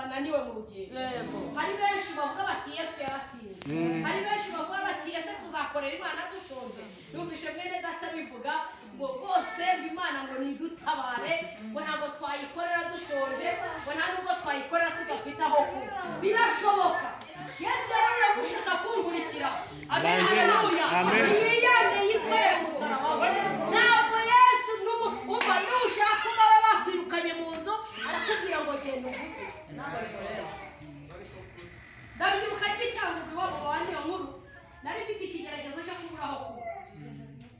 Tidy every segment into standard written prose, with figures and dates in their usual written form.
bananiwe mu rugendo. Hari benshi bavuga bati Yesu yaratinze. Hari benshi bavuga bati ese tuzakorera Imana dushonje. Numvishe mwene data bivuga ngo bose Imana ngo nidutabare, ngo ntabwo twayikorera dushonje, ngo nta nubwo twayikorera tudafite aho kuba. Birashoboka. Yesu yaravuye gushaka kumurikira. Amen. Haleluya. Yiyande yikorera umusaraba we. Ntabwo Yesu umva yushaka kuba bakwirukanye mu nzu arakubwira ngo genda uvuge. Ndabibuka n'icyangugu iwabo wa niyo nkuru nari mfite ikigeragezo cyo kuburaho kuba.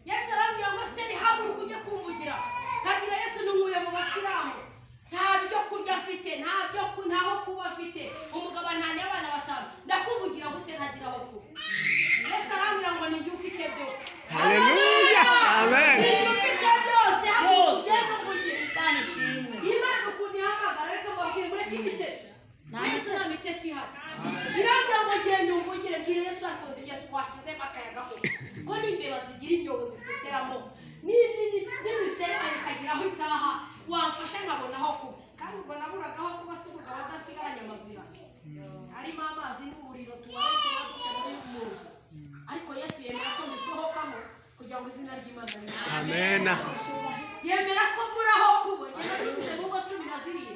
Yesu arambwira ngo Steri haguruka ujye kumvugira. Kabwira Yesu numuye mu basilamu. Nta byo kurya afite, ntaho kuba afite. Umugabo ntanye abana batanu. Ndakuvugira gute ntagira aho kuba. Yesu arambwira ngo ni ufite byo. Haleluya. Amen. Ufite byose haguruka kumvugira. Imana ukundi hamagara reka mbabwire muri kimite. Yesu na miteti hano. Birambwira ngo genda umvugire bwire Yesu akoze Yesu washyize akayaga ko. Ko n'imbeba zigira ibyobo ziseseramo. N'imisere ikagira aho itaha. Wamfasha nkabona aho kuba. Kandi ubwo naburaga aho kuba sibuga badasigaranye amazu yanjye. Harimo amazi n'umuriro tuwareke badusha muri muzi. Ariko Yesu yemera ko bisohokamo kugira ngo izina ry'Imana ribe. Amen. Yemera ko muri aho kuba. Yesu mu 12.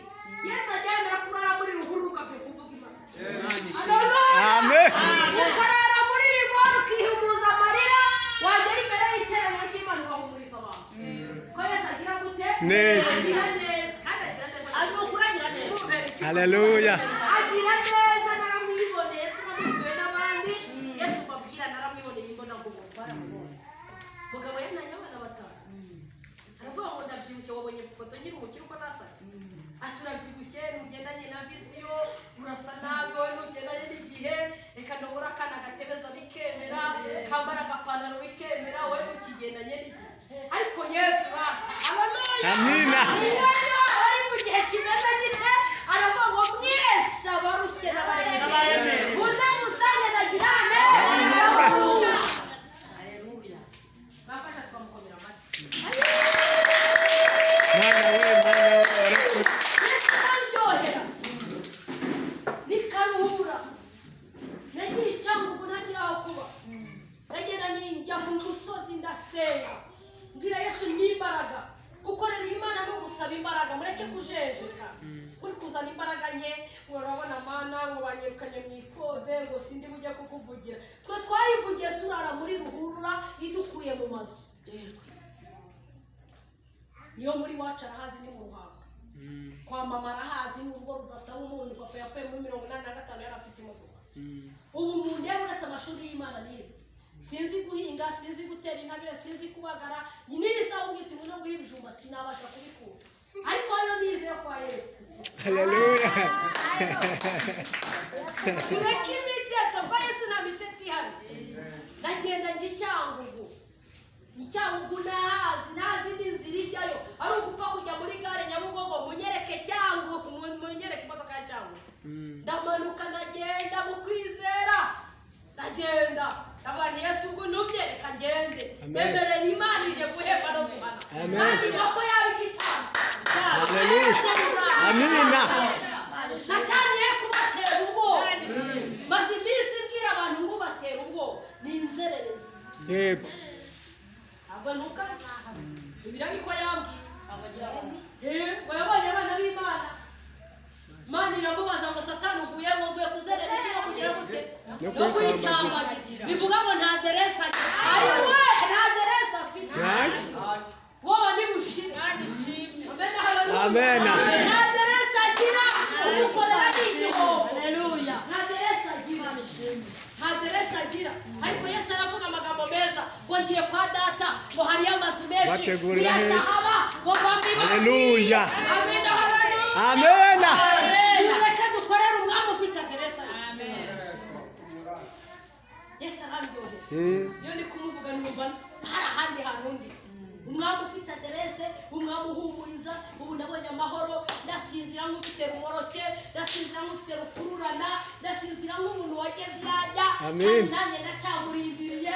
Yesu yemera kurara muri ruhuruka byo kuvuga Imana. Amen. Ukarara muri rigoro ukihumuza amarira wagera imbere y'iterano ry'Imana ugahumuriza abantu. Ko Yesu agira gute? Neza. Haleluya. Agira neza naramwibone Yesu namubwiwe n'abandi. Yesu babwira naramwiboneye imbona ngo baramubona. Mugabo yananye abana batanu. Aravuga ngo ndabyibushye wabonye ifoto nkiri umukiri uko nasa. Aturabyibushye ugendanye na viziyo urasa nabi wowe ugendanye n'igihe reka ndobora kana gatebeza bikemera kambara agapantaro bikemera wowe ukigendanye n'igihe. Ariko Yesu haleluya. Amina. Ari mu gihe kimeze gite aravuga ngo mwese abarushye n'abaremere muze musanye nagirane. Haleluya. Bafasha twamukomera amashyi. Mwana we warakoze. Aryohera nikaruhura nagira icyangugu ntagira aho kuba. Nagenda ninjya mu musozi ndasenga mbwira Yesu n'imbaraga gukorera Imana no gusaba imbaraga mureke kujenjeka. Uri kuzana imbaraga nke urabona mana ngo banyirukanye mu ikode ngo sindi bujye kukuvugira. Twe twayivugiye turara muri ruhurura idukuye mu mazu. Niyo muri wacu arahazi ni mu ruhago. Kwa mama arahazi n'urugo rudasaba umuntu. Papa yapfuye muri 85 yari afite imodoka. Ubu umuntu yaburetse amashuri y'Imana nize. Sinzi guhinga, sinzi gutera intabire, sinzi kubagara. Nirisa ungiti muno guhibijumba sinabasha kubikura. Ariko ayo nize yo kwa Yesu. Haleluya. Ureke imiteto kwa Yesu na miteti hano. Nagenda ngicyangugu. Icyangugu nazi n'inzira ijyayo. Ari ugupfa kujya muri gare Nyabugogo munyereke cyangugu, munyereke imodoka ya cyangugu. Ndamanuka ndagenda mu kwizera. Ndagenda. Ndavuga nti Yesu ubwo ntumye reka ngende. Bemerera Imana ije guhemba no guhana. Kandi nako yabikitanga. Haleluya. Amina. Satani yekubatera ubwoba. Maze iminsi mbwira abantu ngo batera ubwoba. Ni inzererezi. Yego. Abanuka ibirani ko yambwiye. Ngo yabonye abana b'Imana. Imana iramubaza ngo Satani uvuye kuzerereza no kugira gute? No kwitambagira. Bivuga ngo nta deresa agira. Ayiwe nta deresa afite. Wowe ni bushimwe. Amen. Nta deresa agira. Umukorera n'igihombo. Haleluya. Nta deresa agira. Nta deresa agira. Ariko Yesu aravuga amagambo meza ngo ngiye kwa data ngo hari amazu menshi. Bategurira heza. Haleluya. Amen. Reka dukorere umwami ufite deresa. Amen. Yesu arandyohera. Iyo ndi kumuvuga numva hari ahandi hantu ndi. Umwami ufite aderese, umwami uhumuriza, ubu nabonye amahoro, ndasinzira nk'ufite rumoroke, ndasinzira nk'ufite rukururana, ndasinzira nk'umuntu wageze yajya. Amen. Nanjye ndacyamurindiriye.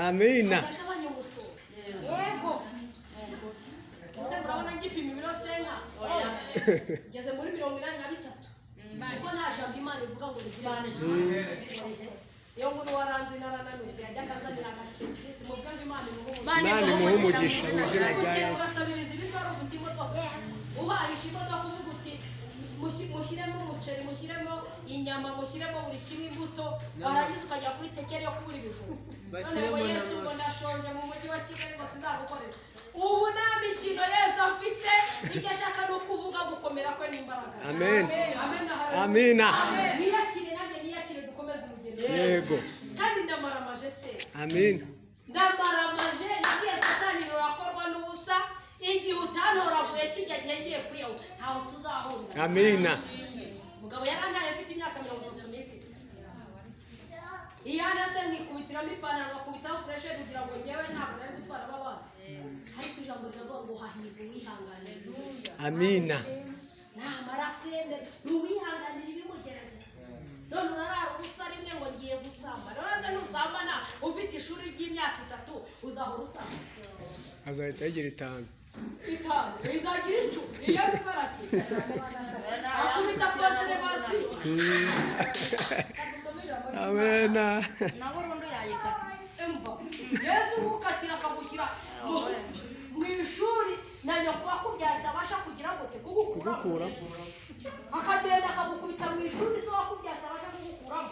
Amina. Ndagabanya umusoro. Yego. Ese murabona ngipima ibiro senka? Ngeze muri 83. iyo umuntu waranze narananutse yajya akazanira agaciro simuvuga ngo Imana imuhe umugisha mu izina rya Yesu. ugasabiriza ibiryo ari ufite imodoka uhahisha imodoka uvuga uti mushyiremo umuceri mushyiremo inyama mushyiremo buri kimwe imbuto warangiza ukajya kuri tekeri yo kubura ibijumba noneho Yesu ngo ndashonje mu mujyi wa Kigali ngo sinzagukorera ubu nta mikino Yesu afite icyo ashaka ni ukuvuga gukomera kwe n'imbaraga. Amen. Amina. Niyakire nanjye niyakire dukomeze urugendo. Yego. Kandi ndamaramaje se. Amen. Ndamaramaje igihe Satani rurakorwa n'ubusa igihe utantoraguye kijya gihe kuyaho ntaho tuzahurira. Amina. Mugabo yarantaye afite imyaka 32. Iyana se nikubitiramo ipantaro bakubitaho fresh kugira ngo ngewe ntabwo nari gutwara abana. Ariko ijambo ryavuga ngo hahirwa wihangane. Amina. Namara kwemera nuwihanganira ibimugerageza. None urarara ubusa rimwe ngo ngiye gusamba. None nusambana ufite ishuri ry'imyaka 3 uzahora usamba. Azahita yigira 5. Izagira 10. Iyo sifarati. Akubita kontere basi. Amena. Nabo rondo yayika. Emba. Yesu ukatira akagushyira mu ishuri na nyoko akubyara abasha kugira ngo kugukura. Akagenda akagukubita mu ishuri so akubyara abasha kugukuramo.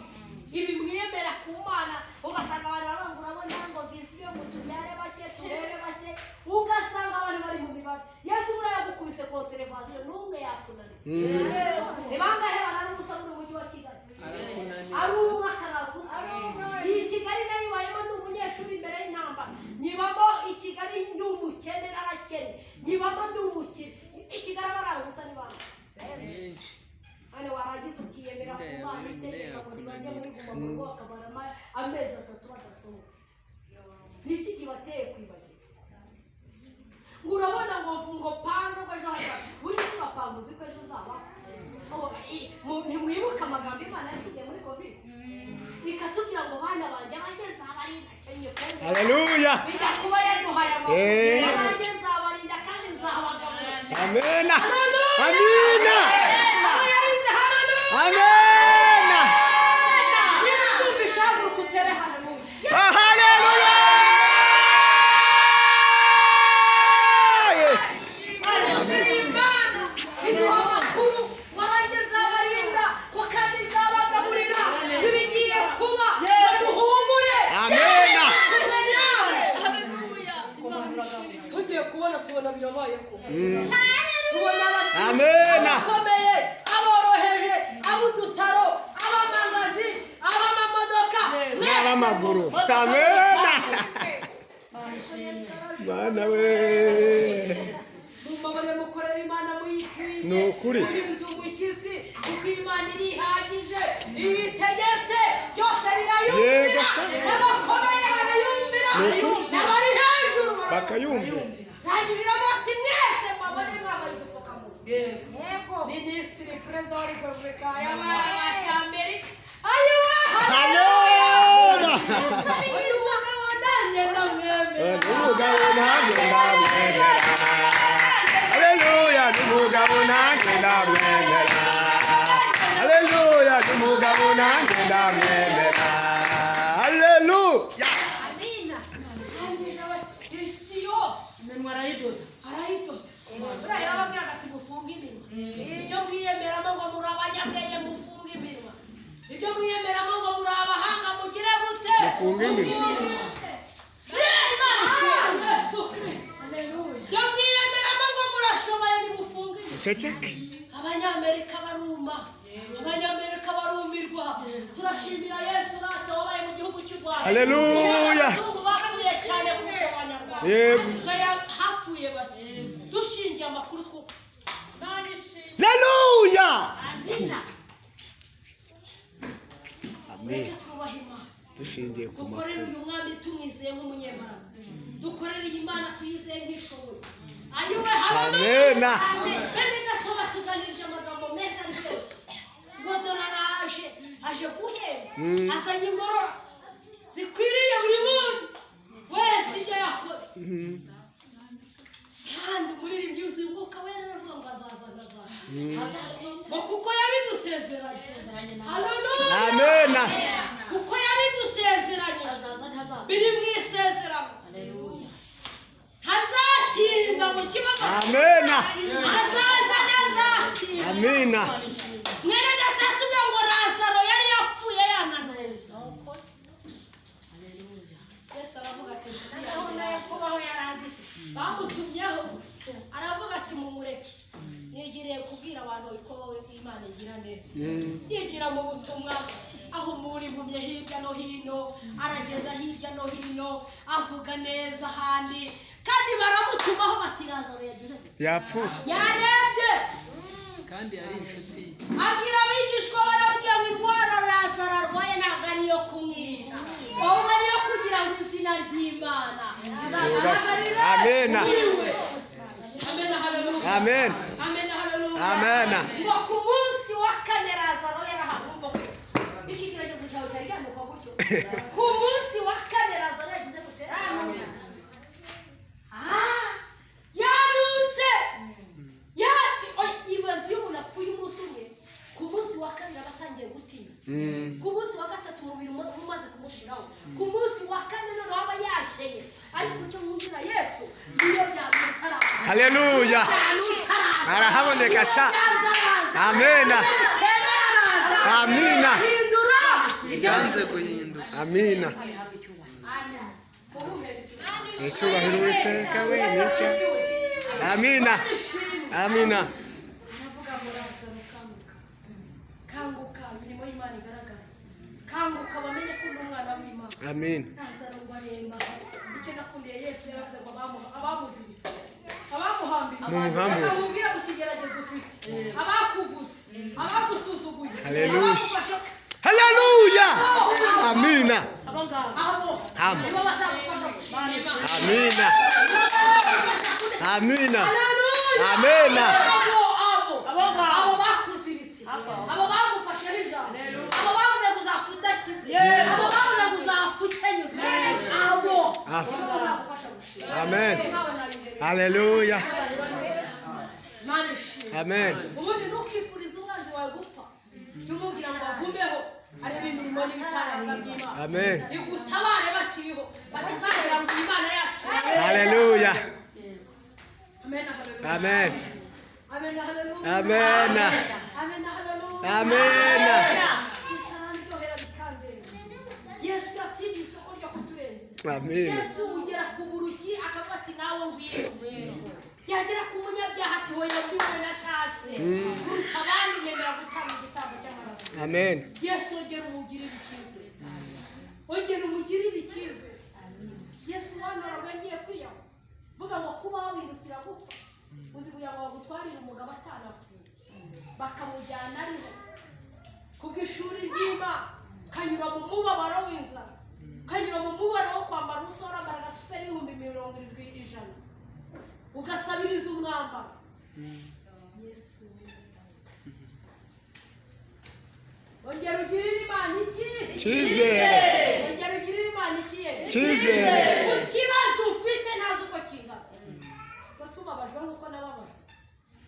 Ibi mwiyemera ku Mana ugasanga abantu barangura bo ntango visiyo mu tubyare bake turebe bake ugasanga abantu bari mu mibare. Yesu urayagukubise ko televasiyo n'umwe yakunaniye. Sebangahe bararusa mu mujyi wa Kigali. Aruma karagusa. Iyi Kigali nayo bayemo n'umunyeshuri imbere y'intamba. Nyibamo i Kigali n'umukene narakene. Nyibamo n'umukire. Ikigali bararusa ni bana. Ane waragize ukiyemera ku Mana itegeka ngo bajye muri guma mu rugo akabarama amezi 3 badasoma. Niki kibateye kwibagirwa? Urabona ngo panga ko jaza. Buri sipapanga uziko ejo zaba. Mwibuka amagambo Imana yatugiye muri Covid. Ikatubwira ngo bana banje bageze abarinda cyenye ko. Haleluya. Bijya kuba yaduhaye amahoro. Bageze abarinda kandi zabagabura. Amena. Haleluya. Amina. Amena. Nikumvisha gurukutere haleluya. Haleluya. Yes. Imana iduha amakuru wabageze abarinda wakaniza abagaburira bibigiye kuba baduhumure. Amena. Tugiye tubona birabaye ko. Tubona Amena. abakomeye aboroheje abudutaro abamangazi abamamodoka n'abamaguru. Amena. Bana we. Mumabare mukorera Imana muyikwiye. Ni ukuri. Umukizi kuko Imana irihagije itegetse byose birayumvira. N'abakomeye barayumvira. N'abari hejuru Bakayumva. Rangirira bati mwese mwabone mwabaye udupfukamu. Yego. Minisitiri Perezida wa Repubulika y'Amerika. Ayiwa. Amena. Umugabo nanjye ndamwemera. Umugabo nanjye ndamwemera. Haleluya. Umugabo nanjye ndamwemera. Haleluya. Umugabo nanjye ndamwemera. Haleluya. Amina. Isi yose. Menwa arayidoda. Buriya yarababwiraga ati mufunge iminwa. Ibyo mwiyemeramo ngo muri abanyabwenge mufunge iminwa. Ibyo mwiyemeramo ngo muri abahanga mugire gute? Mufunge iminwa. Yesu Kristo. Ibyo mwiyemeramo ngo murashoboye nimufunge iminwa. Ceceke. Abanyamerika baruma. Abanyamerika barumirwa. Turashimira Yesu natwe wabaye mu gihugu cy'u Rwanda. Haleluya. Abazungu bapfuye cyane kuko Abanyarwanda. Yego. Hapfuye bake. Dushingiye amakuru two. Haleluya. Amina. Amen. Twubahe Imana. Dushingiye ku Dukorere makuru. uyu mwami tumwizeye nk'umunyembaraga. Dukorere iyi Mana tuyizeye nk'ishoboye. Ayiwe Amena. Bene gato batuganirije amagambo meza aryoshye. Ngo dore aje guhera. Azanye ingorora zikwiriye buri muntu wese ibyo yakoze. Kandi umuririmbyi yuzuye umwuka wera aravuga ngo azaza. Ngo kuko yabiduse yabidusezeranye. Haleluya. Amen. Kuko yabidusezeranye. Biri mu isezerano. Haleluya. Hazatinda mu kibazo. Amen. Hazaza neza. Amen. Mwene gatatu ngo Lazaro yari yapfuye yananeza. Haleluya. Yesu aravuga ati yakubaho yarandi. Bamutumyeho aravuga ati mumureke. Nigiriye kubwira abantu ko Imana igira neza. Yigira mu butumwa aho muri bumye hirya no hino, arageza hirya no hino avuga neza handi kandi baramutumaho bati Lazaro yagize yapfuye yarebye kandi ari inshuti agira abigishwa barabwira ngo indwara Lazaro arwaye ntabwo ariyo kumwica ahubwo ariyo kugira ngo izina ry'Imana rizagaragarire. Amen. Amen. Haleluya. Amen. Amen. Haleluya. Amen. Ngo ku munsi wa kane Lazaro yarahagumva ko ikigeragezo cyawe cyari cyanuka gutyo. Ku munsi wa kane Lazaro yagize gute? Yarutse. Ibaze iyo umuntu apfuye umunsi umwe ku munsi wa kane abatangiye gutinya. Ku munsi wa gatatu umubiri umaze kumushiraho. Ku munsi wa kane noneho aba yasheye. Ariko cyo mwumvira Yesu niyo byamutara. Haleluya. Arahaboneka sha. Amen. Amen. byanze guhinduka. Amen. Icyubahiro Uwiteka we nicyo. Amen. Amen. Aravuga ngo Lazaro kanguka. Kanguka imirimo y'Imana igaragara. Kanguka bamenye ko uri umwana w'Imana. Amen. Lazaro ngo aremba. Icyo nakundiye Yesu yaravuze ngo abamuziritse. Abamuhambira. Akamubwira mu kigeragezo ufite. Abakuvuze. Abagusuzuguye. Haleluya. Haleluya. Amen. Abo. Amen. Nibo bazagufasha gushima Imana. Amen. Amen. Amen. Amen. Abo bakuziritse. Abo bagufasheho ijambo. Abo bavuze ngo uzakudakize. Abo bavuze ngo uzakukenyuze. Abo bazagufasha gushima. Amen. Haleluya. Amen. Ubundi ntukifurize umwanzi wawe gupfa. Tumubwira ngo agumeho arebe imirimo n'ibitangaza by'Imana. Amen. Igutabare bakiriho. Batazabera ngo Imana yacu. Haleluya. Amen. Amen. Amen. Haleluya. Amen. Amen. Haleluya. Amen. Isarandyohera bikandera. Yesu yatsindiye isoko ryo kuturengera. Amen. Yesu ugera ku burushyi akavuga ati nawe ngwino. Yagera ku munyabyaha ati hoya mbiwe natatse. Kuruta abandi nyemera gutanga igitambo cy'amaraso. Amen. Yesu ongera umugirire icyizere. Ongera umugirire icyizere. Yesu wanaraga ngiye kwiyaho. Vuga ngo kuba wabindutira gupfa. Uzi kugira ngo bagutwarire umugabo atanapfuye. Bakamujyana ariho. Kubw'ishuri ry'Imana kanyura mu mubabaro w'inzara. Kanyura mu mubabaro wo kwambara ubusa wambara agasuperi 70,000. Ugasabiriza umwambaro. Yesu. Ongera ugirire Imana iki? Cyizere. Ongera ugirire Imana iki? Cyizere. Ikibazo ufite ntazi uko kingana. Basubabajwe nk'uko nababajwe.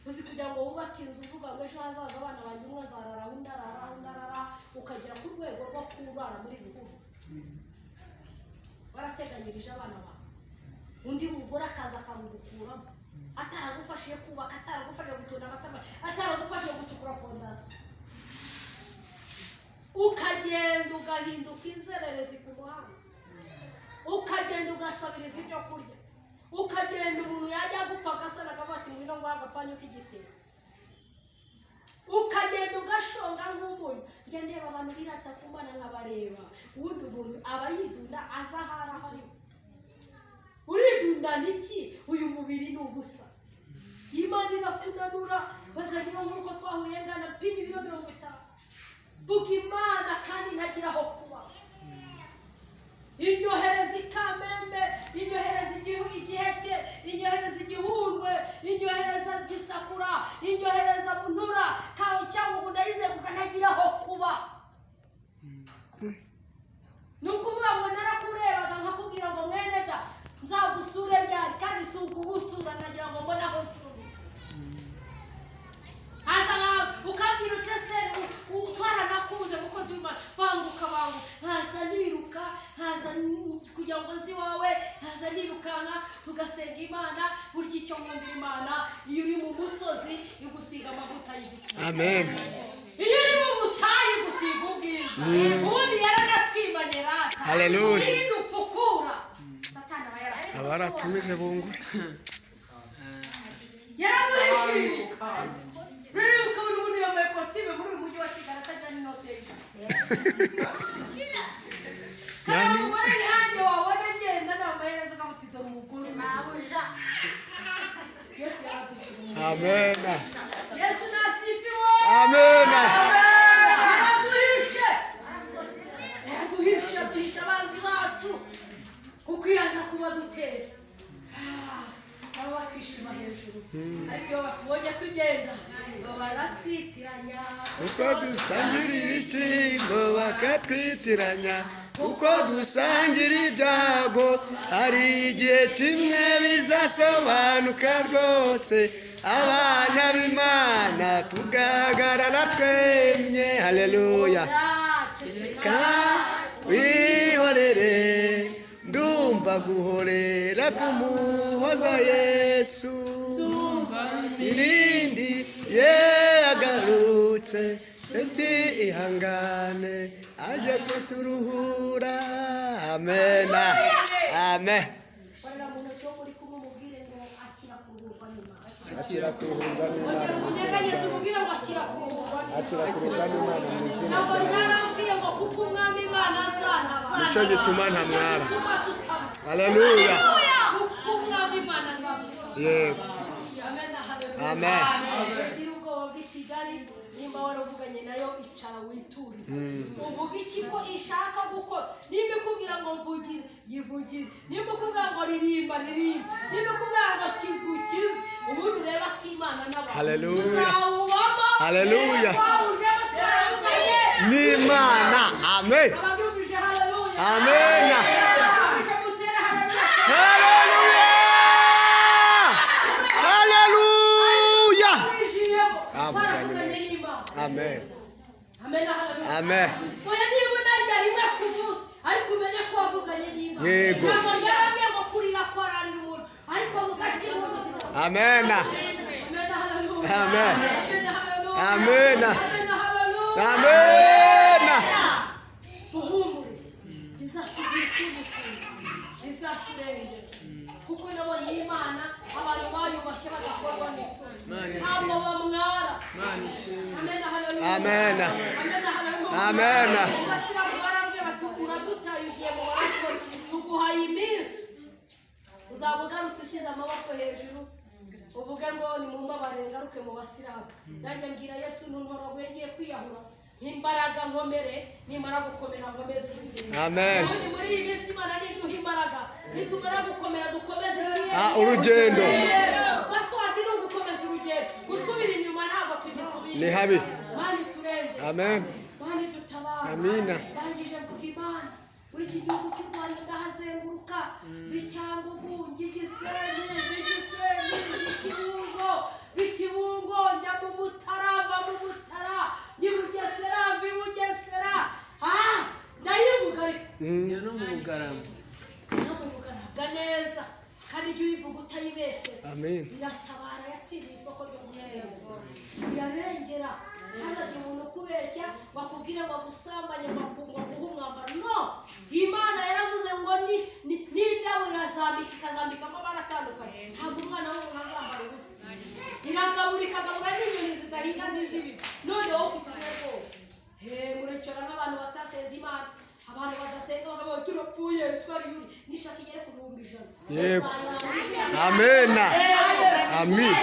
Uzi kugira ngo wubake inzu uvuga ngo ejo hazaza abana banjye umwe azarara undarara ukagera ku rwego rwo kurara muri bihugu. Warateganyirije abana bawe. Undi mugore akaza akamugukuramo. Ataragufashije kubaka, ataragufashije gutunda amatafari, ataragufashije gucukura fondasiyo. Ukagenda ugahinduka inzererezi ku muhanda. Ukagenda ugasabiriza ibyo kurya. Ukagenda umuntu yajya gupfa agasana akavuga ati ngwino ngo agapanyu k'igitero. Ukagenda ugashonga nk'umuntu. Njya ndeba abantu birata ku Mana nkabareba. Ubundi umuntu aba yidunda azahara hari. Uridunda niki? Uyu mubiri ni ubusa. Imana irakunanura bazanye nk'uko twahuye ngana pima ibiro 50. Vuga Imana kandi ntagira aho kuba. Inyohereza ikamembe, inyohereza igiheke, inyohereza igihundwe, inyohereza gisakura, inyohereza muntura, kandi cyangwa ngo ndayizenguka ntagira aho kuba. Nukuvuga ngo narakurebaga nkakubwira ngo mwene da nzagusure ryari kandi si ukugusura nagira ngo mbone aho ncumbi. Aza ukabwira uteseri kugira ngo nzi wawe haza nirukanka tugasenga Imana. Burya icyo nkundira Imana, iyo uri mu musozi igusiga amavuta y'igiti. Amen. Iyo uri mu butayu gusiga ubwiza. Ubundi yaranatwimanye rata. Haleluya. Ikindi upfukura Satani aba yaratumize. Abaratumize bungura. Yaraduhishiriye. Rero ukabona umuntu yambaye kositime muri uyu mujyi wa Kigali atajya n'inote. Kandi umugore ni hanjye wabona agenda nambaye neza ukavuga dore umugore nabuja. Yesu yaraduhishiriye. Amen. Yesu nasifiwe. Amen. Yaduhishe abanzi bacu kuko yaza kuba duteza. Aba bakishima hejuru. Ariko iyo batubonye tugenda ngo baratwitiranya. Uko dusangira ibishyimbo bakatwitiranya, uko dusangira ibyago hari igihe kimwe bizasobanuka rwose. Abana b'Imana tugahagarara twemye. Haleluya. Wihorere, ndumva guhorera kumuhoza Yesu. Irindi yagarutse, eti ihangane aje kuturuhura. Amen. Amen. Akira kuruhurwa n'Imana mu izina rya Yesu. Akira kuruhurwa n'Imana mu izina rya Yesu. Nicyo gituma ntamwara. Haleluya. Yego. Amen. Nimba waravuganye nayo icara witurize. Uvuga iki ko ishaka gukora. Nimba ikubwira ngo mvugire yivugire. Nimba ikubwira ngo ririmba ririmba. Nimba ikubwira ngo kizwe kizwe. Ubundi ureba ko Imana n'abantu. Haleluya. Uzawubamo. Haleluya. N'Imana. Amen. Ababyumvise haleluya. Amen. Amen. Amen. Oya niba unarya rimwe ku munsi ariko umenye ko wavuganye n'Imana. Yego. Ntabwo ryarambwiye ngo kurira korarira umuntu ariko mugakibona. Amen. Amen. Amen. Amen. Muhumure. Izakugira ikindi kintu. Izakurengera. Kuko nabonye Imana abantu bayubashye badakorwa n'isoni. Ntabwo bamwara. Amen. Amen. Abasilamu barambwira bati uradutaye ugiye mu barakora tuguhaye iminsi. Uzaba ugarutse ushyize amaboko hejuru uvuge ngo ni mu mbabare ngaruke mu basilamu. Nanjye mbwira Yesu ntuntorogwe ngiye kwiyahura. Imbaraga nkomere nimara gukomera nkomeze. Amen. Kandi muri iyi minsi Imana niduha imbaraga nitumara gukomera dukomeze urugendo. Baswati no gukomeza urugendo. Gusubira inyuma ntabwo tugisubira. Ni habi. Mani turenge. Amen. Mani dutabara. Amina. Ndangije mvuga Imana. Muri iki gihugu cy'u Rwanda ndahazenguruka. Bicyangugu, Gisenyi, Ikibungo, njya mu Mutara, mva mu Mutara, njya i Bugesera, mva i Bugesera. Ndayivuga ariko. Njya no mu Bugarama. Neza kandi ibyo uyivuga utayibeshye. Amen. Iratabara yatsindiye isoko ryo guhembwa. Irarengera. Hazaje umuntu kubeshya bakubwira ngo gusambanya bakungwa guha umwambaro. No. Imana yaravuze ngo n'indabo irazambika ikazambika amabara atandukanye. Ntabwo umwana w'umuntu azambara ubusa. Iragabura ikagabura n'inyoni zidahinga n'izibi. None wowe ufite ubwego. Murekera nk'abantu batasenze Imana. Abantu badasenga bakavuga turapfuye iswari yuri nishaka igere ku 100. Yego. Amen. Amen.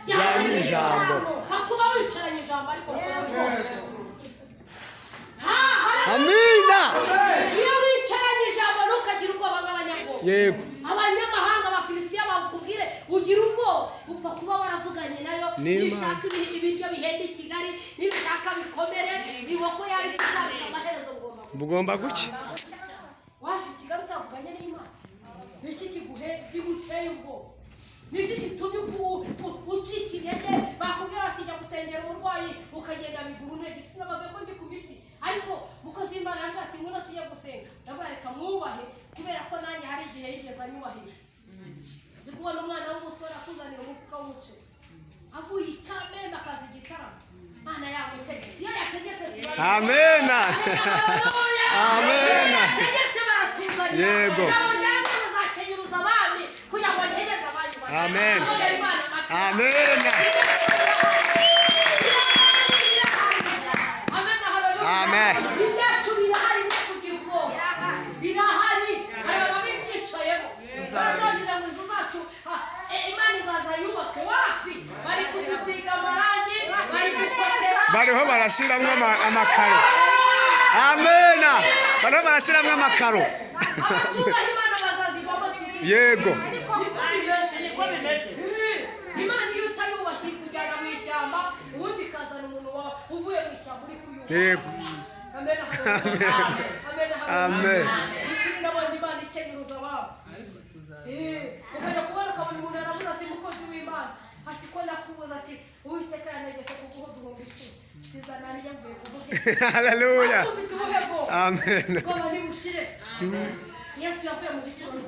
Jani ijambo. Hakuba wicaranye ijambo ariko Amina. iyo wicaranye ijambo ntukagira ubwoba bw'abanyabwoba. Yego. Abanyamahanga Abafilisitiya bakubwire ugira ubwoba upfa kuba waravuganye nayo. Nishaka ibiryo bihenda i Kigali nibishaka bikomere iboko yari kuzabika amaherezo Bugomba guki? Waje i Kigali utavuganye n'Imana. Niki kiguteye ubwoba? Niki gitumye ucika intege bakubwira bati jya gusengera umurwayi ukagenda bigura intege. Sinabaga ko ndi ku miti ariko mukozi w'Imana ati ngo tujye gusenga ndavuga reka mwubahe kubera ko nanjye hari igihe yigeze anyubahisha nzi kubona umwana w'umusore akuzanira umufuka w'umuceri avuye i Kamembe akaza igitaramo Mana yamutegetse iyo yategetse amena amena yategetse baratuzanira yego bazakenyuruza abami kugira ngo ntegeze abandi amen amena amen ibyacu birahari no kugira ubwoba birahari hari ababyicyayemo barasangiza ngo izo zacu Imana izaza yubake wapi bari kuzisiga amarangi bari gukotera bariho barashiramwe amakaro amena bariho barashiramwe amakaro abatubaha Imana bazazivamo yego niko bimeze Imana iyo utayubashye kujyana mu ishyamba ubundi ikazana umuntu uvuye mu ishyamba uri kuyubaka yego amen amen nabonye Imana ikenyuruza ababo ukajya kubona ukabona umuntu aravuga ati mukozi w'Imana ati ko nakubuza ati Uwiteka yantegetse kuguha uduhumbi 10 sizana niyo mvuye kuvuga haleluya ufite ubuhego amen ngoba nibushire Yesu yavuye mu gituro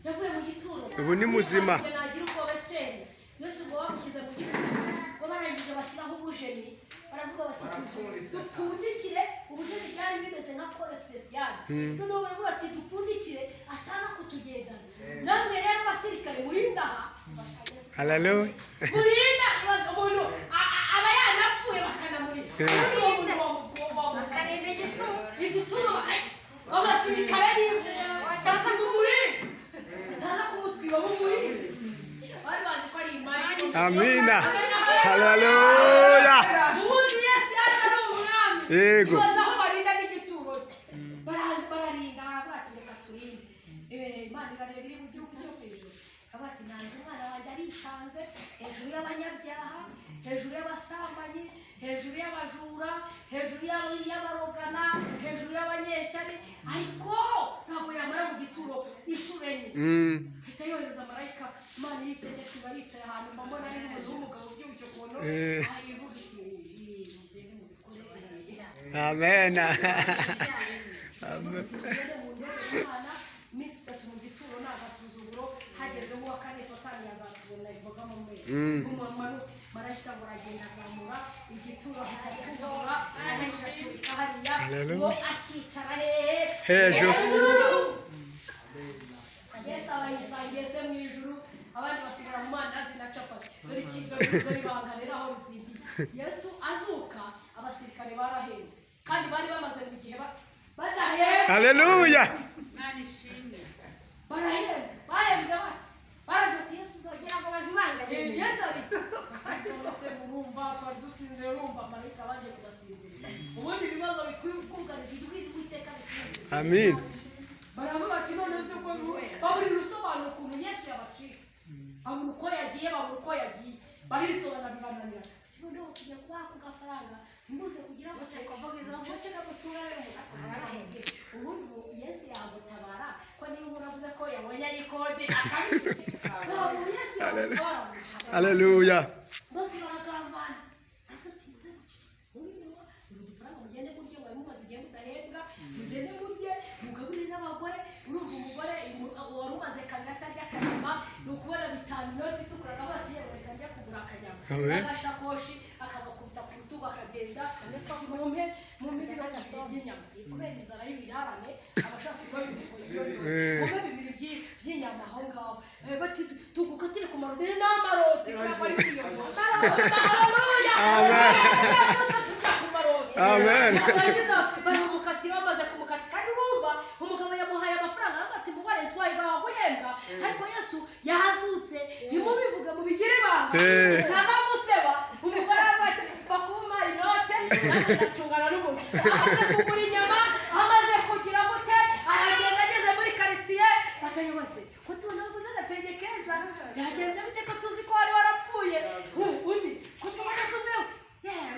yavuye mu gituro ubu ni muzima nagira uko Western Yesu ngo bamushyize mu gituro ngo barangije bashyiraho ubujeni baravuga bati dupfundikire ubujeni byari bimeze nka kore special noneho baravuga ati dupfundikire ataza kutugendana namwe rero basirikare murinda haleluya murinda umuntu aba yanapfuye bakanamurika bakarenda igituro abasirikare bataza kumurinda bataza kumutwiba mumurinda bari bazi ko ari imari amina haleluya ubundi Yesu yari ari umwami yego aho barinda n'igituro bararinda baravuga ati reka turinde Imana irareba iri mu gihugu cyo hejuru avuga ati nanjye umwana wanjye aritanze hejuru y'abanyabyaha hejuru y'abasambanyi hejuru y'abajura hejuru y'abarogana hejuru y'abanyeshyari ariko ntabwo yamara mu gituro inshuro enye ahita yohereza marayika Imana yitegeka iba yicaye ahantu mbona ari n'umuntu w'umugabo ubyibushye ukuntu ayivuga iti amen Miss tatu mu gituro n'agasuzuguro hagezemo wa kane Satani yazatubona ivuga mu mwe umumaro marayika buragenda azamura igituro hakakuvura arahishakira hariya ngo akicara hejuru Yesu abayisangiye se mu ijuru abandi basigara mu mandazi na capati dore ibanga rero aho bizingiye Yesu azuka abasirikare barahembwe kandi bari bamaze mu gihe badahembwe haleluya bahembwe baraje ati Yesu uzagera ngo bazibanganye Yesu ari bose murumva twari dusinze urumva marayika baje kubasinzira ubundi ibibazo bikugarije Uwiteka bisinzira amin baravuga ati none se ko baburi rusobanura ukuntu Yesu yabakira abura uko yagiye barisobanura birananira ati noneho kujya kubaha ku gafaranga ntimuze kugira ngo se kuvuga izo nshoke n'amutura arahembye ubundi Yesu yagutabara ko niba uravuze ko yabonye ayikode akabicika Yesu yagutabara haleluya bose baragambana afite muze uyu dufaranga mugende buryo bari mubaze igihe mudahembwa mugende burye mugaburire n'abagore urumva umugore wari umaze kabiri atajya akanyama ni ukubona bitanu inoti itukura akaba ati yewe reka njya kugura akanyama n'agashakoshi akagakubita ku rutugu akagenda mumpe ibiro by'inyama kubera inzara y'ibirarane abashaka kurya mumpe bibiri by'inyama aho ngaho bati tugukatire ku maroderi n'amarote kuko ari kuyobora haleluya amen baramukatira bamaze kumukatira kandi urumva umugabo yamuhaye amafaranga aravuga ati mugore ntwaye baguhembwa ariko Yesu yazutse bimubivuga mu bigire ibanga ntazamuseba umugore aravuga ati bakuma inote agacungana n'umuntu amaze kugura inyama amaze kugira gute aragenda ageze muri quartier batayoboze ko tubona bavuze agatenge keza byagenze bite ko tuzi ko wari warapfuye undi ko tubona se umwe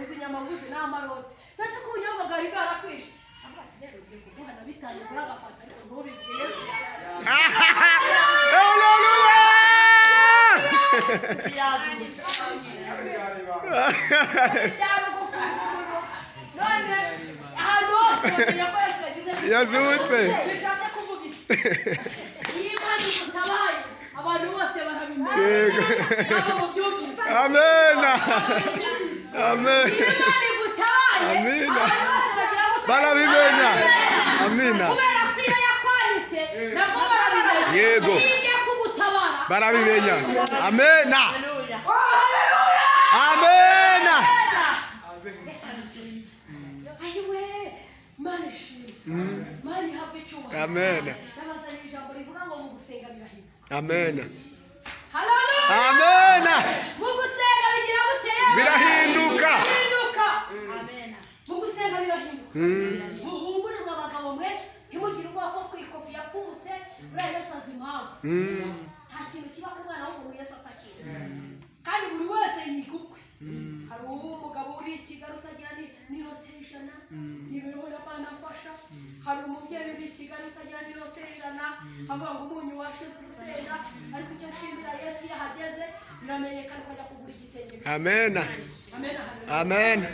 uzi inyama nguzi n'amarote nase ko ubunyobwa bwari bwarakwishe avuga ati rero ugiye kuvuga na bitanu kuri agafata ariko ntubivuge Yesu none ahantu hose yazutse bishatse kuvuga iki iyo Imana igutabaye abantu bose barabimenya yego aba mu byumvise amena amen Imana igutabaye Amina. abantu bose bagira ngo barabimenya amina kubera ko iyo yakwanditse nabwo barabimenya Yego. iyo igiye kugutabara barabimenya amena amena ayiwe Imana ishimwe Imana ihabwe icyubahiro amena nabazanira ijambo rivuga ngo mu gusenga birahinduka amena haleluya amena mu gusenga bigira buteye birahinduka mu gusenga birahinduka muhumure mu bagabo mwe ntimugire ubwoba ko ku ikofi yapfumutse buriya Yesu azi impamvu nta kintu kiba ku mwana w'umuntu Yesu atakizi kandi buri wese yiga ukwe hari umugabo uri i Kigali utagira n'inote y'ijana n'ibiriho n'abana afasha hari umubyeyi uri i Kigali utagira n'inote y'ijana avuga ngo umunyu washize gusenga ariko icyo kwimira Yesu iyo ahageze biramenyekana ukajya kugura igitenge amena amena Nazanye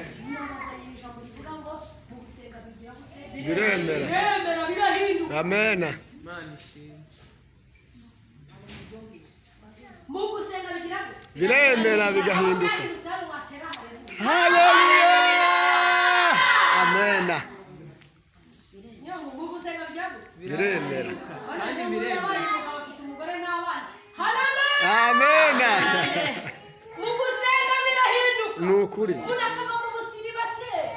ijambo rivuga ngo mu gusenga bigira gute biremera biremera birahinduka amena Imana ishimwe. mu gusenga bigira gute biremera bigahinduka byahindutse hano watera haleluya haleluya amena niyo mu gusenga bigira gute biremera Kandi biremera. bafite umugore n'abana haleluya amena mu gusenga birahinduka ni ukuri umuntu akava mu busiribateri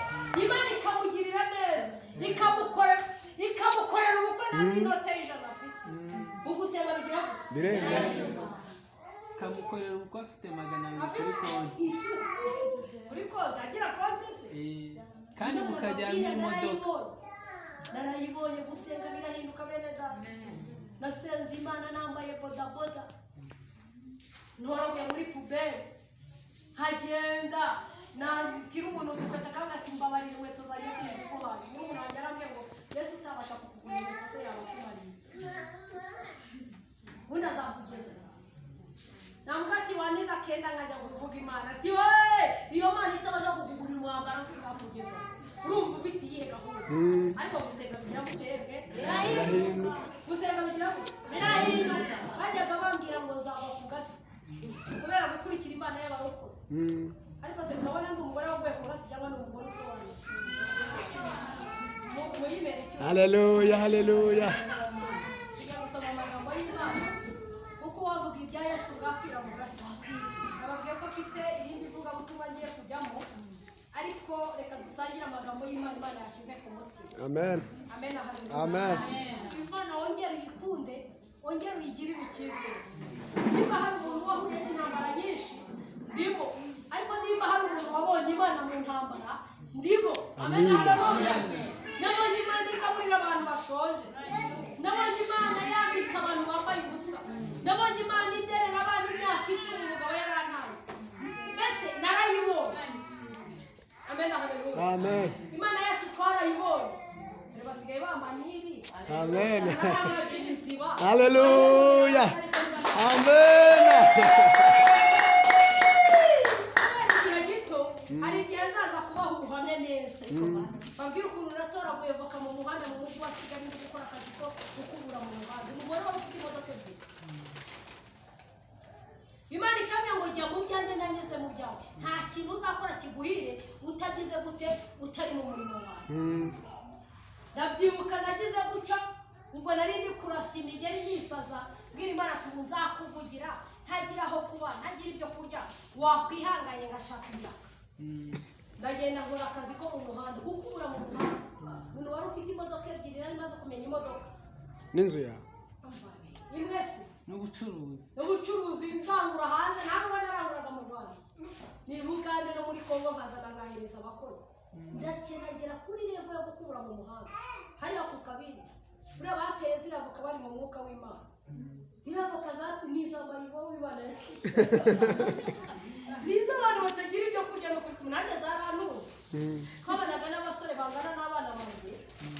Imana ikamugirira neza ikamukorera ubukwe nta n'inote y'ijana afite mu gusenga bigira gute biremera Kamukorera ubukwe afite 200 kuri konti. kuri konti agira konti se Kandi mukajyana imodoka. narayibonye gusenga birahinduka bene data nasenze Imana nambaye bodaboda ntoraguye muri puberi nkagenda natira umuntu dufata kandi ati mbabarira inkweto za Yesu zikuhaye n'umuntu wanjye arambwira ngo Yesu utabasha kukugura inkweto se yaba akumariye ubundi azakugeza nambwa ati waniza kenda nkajya kuvuga Imana ati wowe iyo Mana itabasha kukugurira umwambaro se izakugeza urumva ufite iyihe gahunda ariko gusenga bigira gutebwe birahinduka gusenga bigira birahinduka bajyaga bambwira ngo nzaba ku gasi kubera gukurikira Imana y'abarokore ariko se murabona ndi umugore waguye ku gasi cyangwa ni umugore usobanuye muyibere icyo haleluya haleluya tujya gusoma amagambo y'Imana kuko wavuga ibya Yesu bwakwira mu gato nababwiye ko afite irindi vugabutumwa ngiye kujyamo ariko reka dusangire amagambo y'Imana Imana yashyize ku mutima amen amen haleluya amen Imana wongere uyikunde wongere uyigirire icyizere niba hari umuntu wahuye n'intambara nyinshi ndimo ariko niba hari umuntu wabonye Imana mu ntambara ndimo amen haleluya nabonye Imana igaburira abantu bashonje nabonye Imana yambika abantu bambaye ubusa nabonye Imana iderera abana imyaka 10 umugabo yarantaye mbese narayibonye amen haleluya amen Imana yacu twarayibonye basigaye bamanyiri amen ziba haleluya amena igihe gito hari igihe nzaza kubaha ubuhamya neza babwira ukuntu natoraguye voka mu muhanda mu mujyi wa Kigali ndi gukora akazi ko gukubura mu muhanda umugore wari ufite imodoka ebyiri Imana ikamya ngo jya mu byanjye nanyuze mu byawe nta kintu uzakora kiguhire utagize gute utari mu murimo wawe ndabyibuka nagize gutyo ubwo nari ndi kurashya imigeri yisaza mbwira Imana ati nzakuvugira ntagira aho kuba ntagira ibyo kurya wakwihanganye ngashaka imyaka ndagenda nkora akazi ko mu muhanda gukura mu muhanda umuntu wari ufite imodoka ebyiri nari maze kumenya imodoka n'inzu yawe imwe se n'ubucuruzi ndangura hanze ntabwo naranguraga mu Rwanda ni Bugande no muri Kongo nkazana ngahereza abakozi ndakenagera kuri revo yo gukubura mu muhanda hariya ku kabiri buriya bateye ziravuka bari mu mwuka w'Imana ziravuka nizambaye wowe Imana nizo abantu batagira ibyo kurya no kuri nanjye zarantuye twabanaga n'abasore bangana n'abana banjye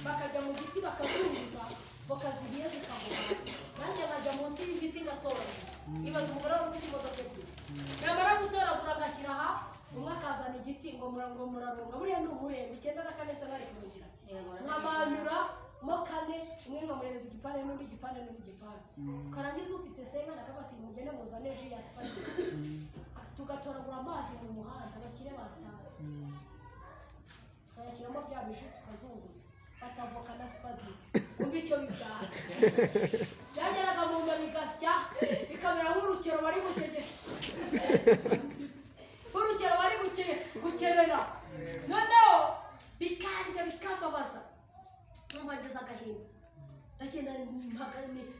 bakajya mu giti bakazunguza bakazigiye zikavuga nanjye nkajya munsi y'igiti ngatoragura ibaza umugore wari ufite imodoka ebyiri namara gutoragura agashyira aha umwe akazana igiti ngo murarunga buriya ni umurembe 94 se bari kumubwira nkabanyura mo kane umwe nkamuhereza igipande n'undi igipande n'undi igipande karangiza ufite senga nakabati mugende muzane ji ya sipageti tugatoragura amazi mu muhanda bakire batanu tukayashyiramo bya bije tukazunguza batavoka na sipageti umva icyo bibyara byageraga mu nda bigasya bikamera nk'urukero bari gukegesha nk'urukero bari gukerera noneho bikandya bikambabaza numva ngeze agahinda ndagenda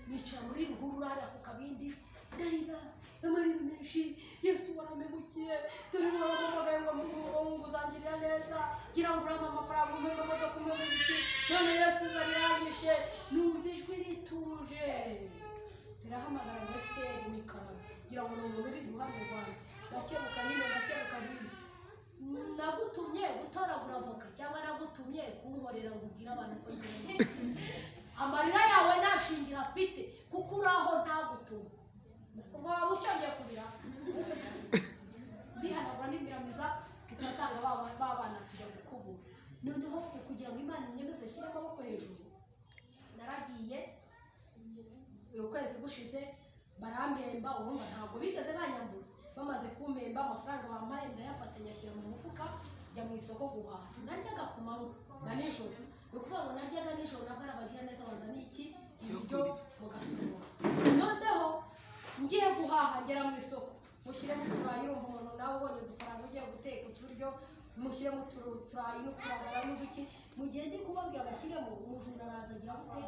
nicara muri ruhurura hariya ku kabindi ndarira n'amarira menshi yesu waramemukiye dore waramamagaye ngo mungu uzangirira neza gira ngo urame amafaranga umpe imodoka umpe muziki none yesu nzabirangije numva ijwi rituje rirahamagara ngo esiteri mikara gira ngo ni umuntu uri iruhande rwanjye ndakebuka hino ndakebuka hino nagutumye gutoragura avoka cyangwa nagutumye kunkorera ngo ubwire abantu ko ngiye amarira yawe ntashingira afite kuko uraho ntagutume ubwo waba ucyongeye kubira ndihanagura n'imiramiza tutasanga babana tujya gukubura noneho kugira ngo imana inyemeze shyire amaboko hejuru naragiye ukwezi gushize barampemba urumva ntabwo bigeze banyambura bamaze kumpemba amafaranga bampaye ndayafatanya ashyira mu mufuka njya mu isoko guhaha sinaryaga ku manywa na nijoro ni ukuvuga ngo naryaga nijoro nabwo arabagira neza bazaniye iki ibiryo mu gasorora noneho ngiye guhaha ngera mu isoko mushyiremo uturayi urumva umuntu nawe ubonye udufaranga ugiye guteka uturyo mushyiremo uturayi n'uturagara n'uduki mugende kubabwira bashyiremo umujura araza agira gute